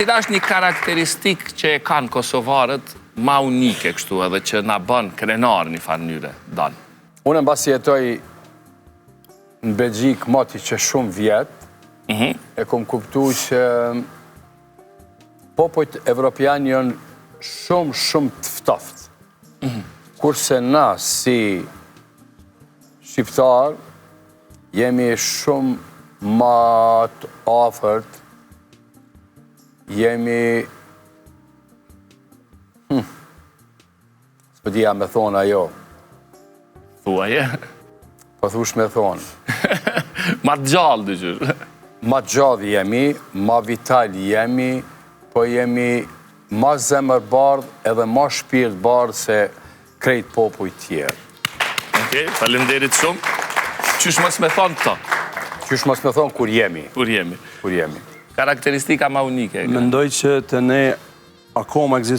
Cila është një karakteristik që e kanë kosovarët ma unike kështu edhe që na bën krenar një farë mënyre, Dan? Unë mbasi jetoj në Belgjik moti që shumë vjetë, e kom kuptu që popojt evropian janë shumë të ftoftë. Kurse na si shqiptar jemi shumë ma të afërt, jemi s'po dija me thonë ajo. Thuaje? Po thush me thonë. Ma të gjallë, dëgjur. Ma të gjallë jemi, ma vital jemi, po jemi ma zemër bardh edhe ma shpirt bardh se krejt popuj tjerë. Okej, falenderit shumë. Qysh mos me thonë këto? Qysh mos me thonë kur jemi. Kur jemi. Kur jemi. Karakteristika ma unike. Mendoj që të ne akoma